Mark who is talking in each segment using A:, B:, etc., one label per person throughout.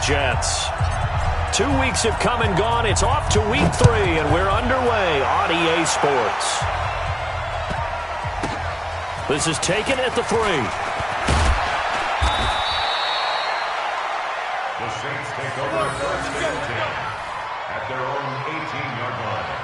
A: Jets. 2 weeks have come and gone. It's off to week 3, and we're underway on EA Sports. This is taken at the 3.
B: The Saints take over first and 10 at their own 18-yard line.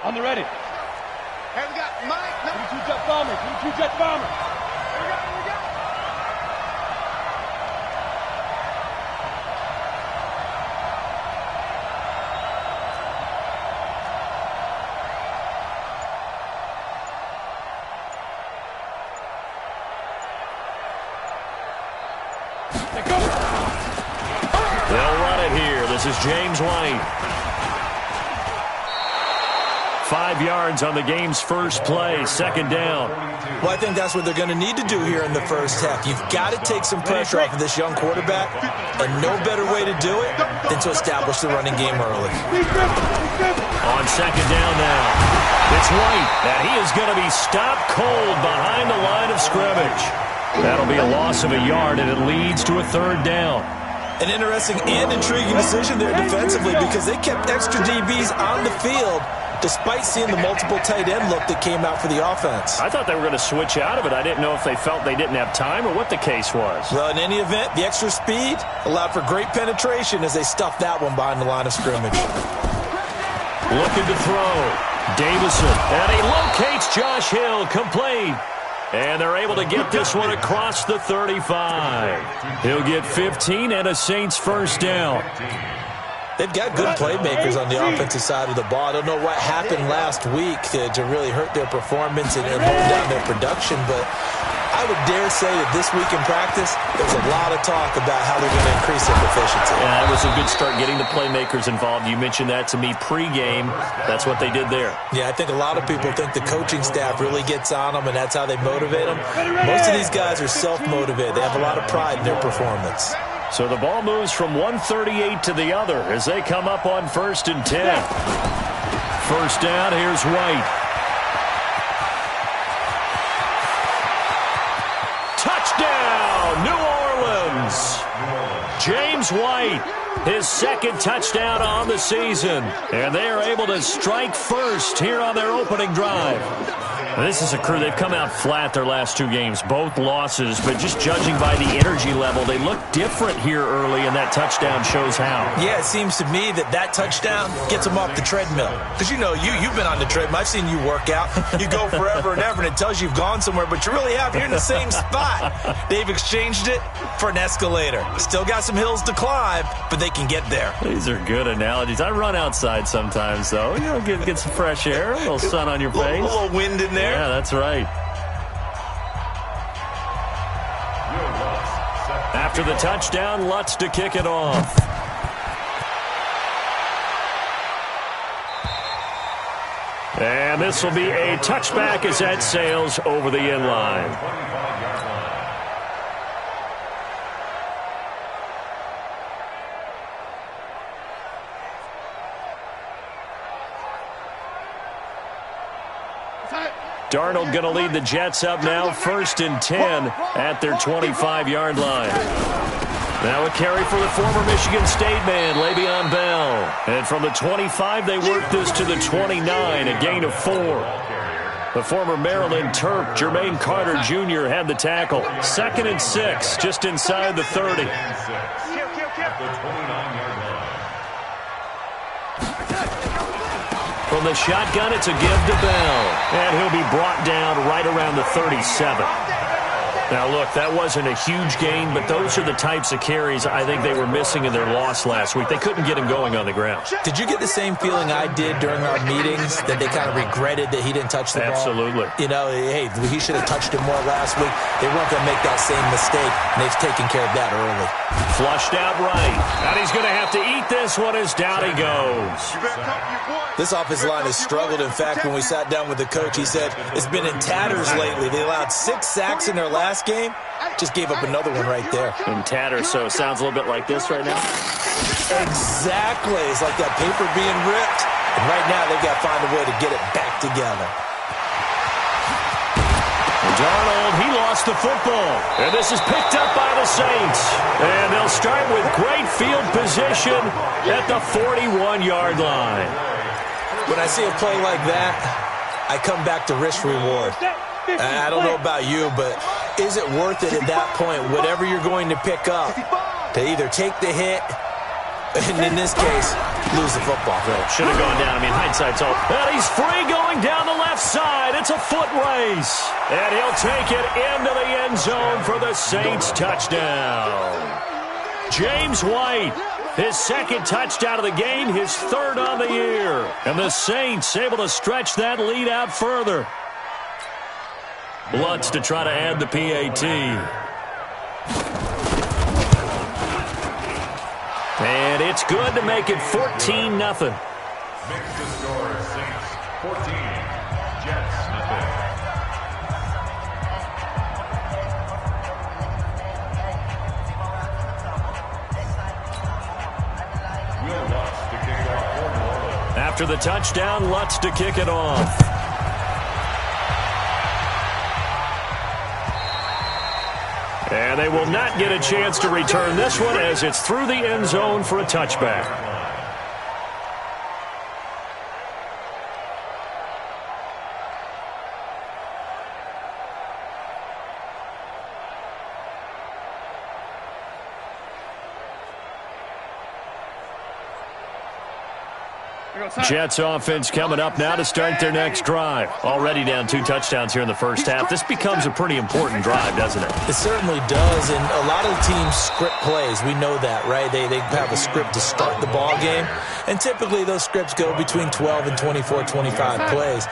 C: On the ready.
D: Hey, we got Mike. No.
C: 22 Jet Bomber. 22 Jet Bomber.
D: Here we go. Here we go.
A: They'll run it here. This is James White. 5 yards on the game's first play, second down.
E: Well, I think that's what they're going to need to do here in the first half. You've got to take some pressure off of this young quarterback, and no better way to do it than to establish the running game early.
A: On second down now, it's White, and he is going to be stopped cold behind the line of scrimmage. That'll be a loss of a yard, and it leads to a third down.
E: An interesting and intriguing decision there defensively because they kept extra DBs on the field despite seeing the multiple tight end look that came out for the offense.
A: I thought they were going to switch out of it. I didn't know if they felt they didn't have time or what the case was.
E: Well, in any event, the extra speed allowed for great penetration as they stuffed that one behind the line of scrimmage.
A: Looking to throw. Davison, and he locates Josh Hill, complete. And they're able to get this one across the 35. He'll get 15 and a Saints first down.
E: They've got good playmakers on the offensive side of the ball. I don't know what happened last week to really hurt their performance and hold down their production, but I would dare say that this week in practice, there's a lot of talk about how they're going to increase their proficiency.
A: Yeah, it was a good start getting the playmakers involved. You mentioned that to me pregame. That's what they did there.
E: Yeah, I think a lot of people think the coaching staff really gets on them, and that's how they motivate them. Most of these guys are self-motivated. They have a lot of pride in their performance.
A: So the ball moves from 138 to the other as they come up on 1st and 10. First down, here's White. Touchdown, New Orleans. James White, his second touchdown on the season. And they are able to strike first here on their opening drive. This is a crew. They've come out flat their last 2 games, both losses, but just judging by the energy level, they look different here early, and that touchdown shows how.
E: Yeah, it seems to me that touchdown gets them off the treadmill. Because, you know, you've been on the treadmill. I've seen you work out. You go forever and ever, and it tells you you've gone somewhere, but you really have. You're in the same spot. They've exchanged it for an escalator. Still got some hills to climb, but they can get there.
A: These are good analogies. I run outside sometimes, though. You know, get some fresh air, a little sun on your face.
E: A little wind in there.
A: Yeah, that's right. After the touchdown, Lutz to kick it off. And this will be a touchback as that sails over the end line. Darnold going to lead the Jets up now, 1st and 10 at their 25-yard line. Now a carry for the former Michigan State man, Le'Veon Bell. And from the 25, they work this to the 29, a gain of 4. The former Maryland Terp, Jermaine Carter Jr., had the tackle. 2nd and 6, just inside the 30. From the shotgun, it's a give to Bell. And he'll be brought down right around the 37. Now, look, that wasn't a huge gain, but those are the types of carries I think they were missing in their loss last week. They couldn't get him going on the ground.
E: Did you get the same feeling I did during our meetings, that they kind of regretted that he didn't touch the ball?
A: Absolutely.
E: You know, hey, he should have touched it more last week. They weren't going to make that same mistake, and they've taken care of that early.
A: Flushed out right. And he's going to have to eat this one as down he goes.
E: This offensive line has struggled. In fact, when we sat down with the coach, he said it's been in tatters lately. They allowed 6 sacks in their last last game, just gave up another one right there.
A: In tatter, so it sounds a little bit like this right now.
E: Exactly. It's like that paper being ripped. And right now, they've got to find a way to get it back together.
A: Darnold, he lost the football. And this is picked up by the Saints. And they'll start with great field position at the 41-yard line.
E: When I see a play like that, I come back to risk reward. I don't know about you, but is it worth it at that point, whatever you're going to pick up, to either take the hit, and in this case, lose the football?
A: Should have gone down. I mean, hindsight's all. And he's free going down the left side. It's a foot race. And he'll take it into the end zone for the Saints touchdown. James White, his second touchdown of the game, his third on the year. And the Saints able to stretch that lead out further. Lutz to try to add the PAT. And it's good to make it 14-0.
B: Makes the score Saints 14, Jets nothing. Will Lutz to kick off for New Orleans.
A: After the touchdown, Lutz to kick it off. And they will not get a chance to return this one as it's through the end zone for a touchback. Jets offense coming up now to start their next drive. Already down 2 touchdowns here in the first half. This becomes a pretty important drive, doesn't it?
E: It certainly does, and a lot of the teams script plays. We know that, right? They have a script to start the ball game, and typically those scripts go between 12 and 24, 25 plays.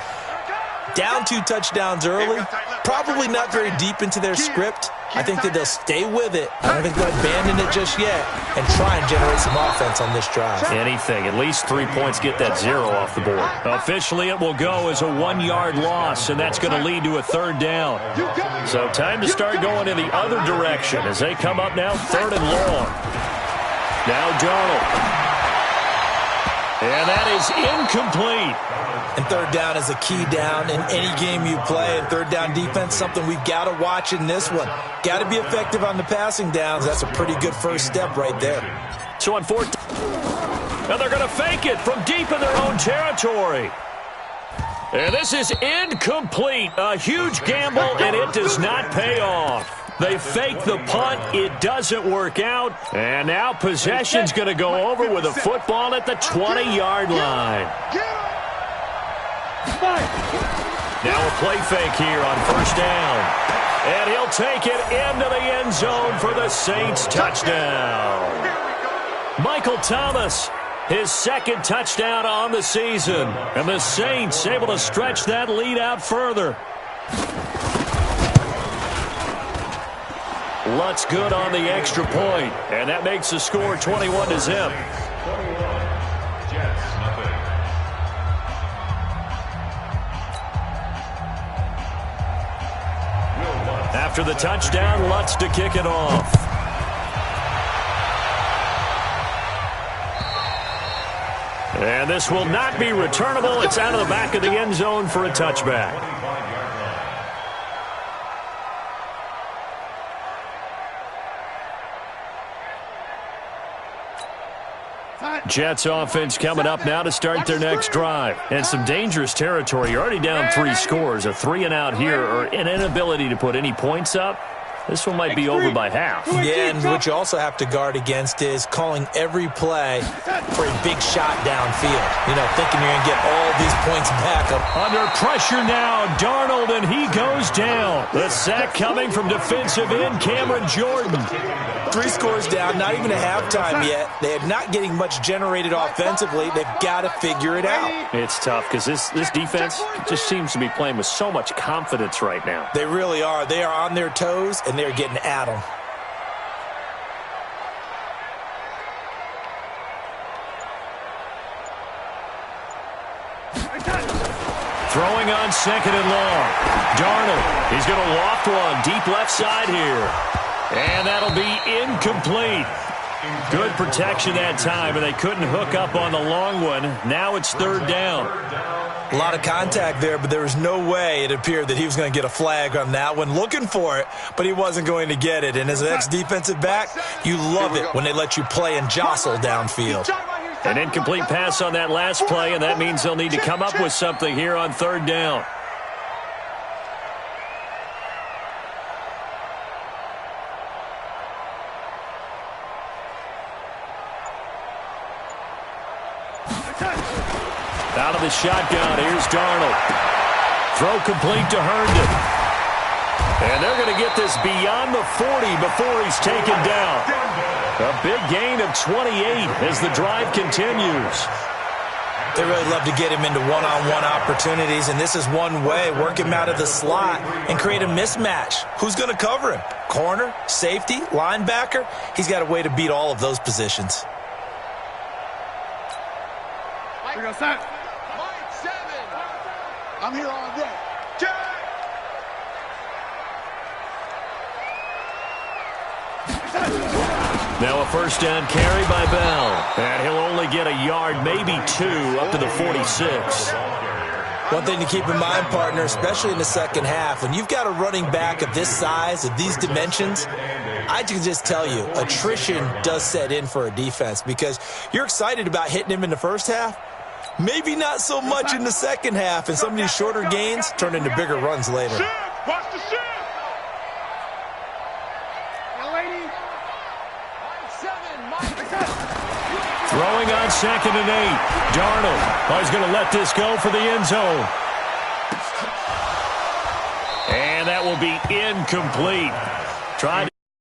E: Down 2 touchdowns early, probably not very deep into their script. I think that they'll stay with it. I don't think they'll abandon it just yet and try and generate some offense on this drive.
A: Anything. At least 3 points, get that 0 off the board. Officially, it will go as a 1-yard loss, and that's going to lead to a 3rd down. So time to start going in the other direction as they come up now 3rd and long. Now Darnold. And that is incomplete.
E: And 3rd down is a key down in any game you play. And 3rd down defense, something we've got to watch in this one. Got to be effective on the passing downs. That's a pretty good first step right there.
A: So on 4th, and they're going to fake it from deep in their own territory. And this is incomplete. A huge gamble, and it does not pay off. They fake the punt. It doesn't work out. And now possession's going to go over with a football at the 20-yard line. Now a play fake here on 1st down. And he'll take it into the end zone for the Saints touchdown. Michael Thomas, his 2nd touchdown on the season. And the Saints able to stretch that lead out further. Lutz good on the extra point, and that makes the score 21-0. After the touchdown, Lutz to kick it off. And this will not be returnable. It's out of the back of the end zone for a touchback. Jets offense coming up now to start their next drive. And some dangerous territory. You're already down 3 scores. A 3 and out here, or an inability to put any points up. This one might be over by half.
E: Yeah, and what you also have to guard against is calling every play for a big shot downfield. You know, thinking you're going to get all these points back.
A: Under pressure now, Darnold, and he goes down. The sack coming from defensive end Cameron Jordan.
E: 3 scores down, not even a halftime yet. They are not getting much generated offensively. They've got to figure it out.
A: It's tough because this defense just seems to be playing with so much confidence right now.
E: They really are. They are on their toes, and they're getting at them.
A: Throwing on second and long. Darnold, he's going to loft one deep left side here. And that'll be incomplete. Good protection that time, and they couldn't hook up on the long one. Now it's third down.
E: A lot of contact there, but there was no way it appeared that he was going to get a flag on that one. Looking for it, but he wasn't going to get it. And as an ex-defensive back, you love it when they let you play and jostle downfield.
A: An incomplete pass on that last play, and that means they'll need to come up with something here on third down. Out of the shotgun, here's Darnold. Throw complete to Herndon. And they're going to get this beyond the 40 before he's taken down. A big gain of 28 as the drive continues.
E: They really love to get him into one-on-one opportunities, and this is one way. Work him out of the slot and create a mismatch. Who's going to cover him? Corner, safety, linebacker? He's got a way to beat all of those positions.
D: Here we go, son. Mike 7. I'm here all day.
A: Now a first down carry by Bell. And he'll only get a yard, maybe two, up to the 46.
E: One thing to keep in mind, partner, especially in the second half, when you've got a running back of this size, of these dimensions, I can just tell you, attrition does set in for a defense because you're excited about hitting him in the first half. Maybe not so much in the second half, and some of these shorter gains turn into bigger runs later.
D: Watch the shit.
A: Throwing on second and 8. Darnold is going to let this go for the end zone. And that will be incomplete. Tried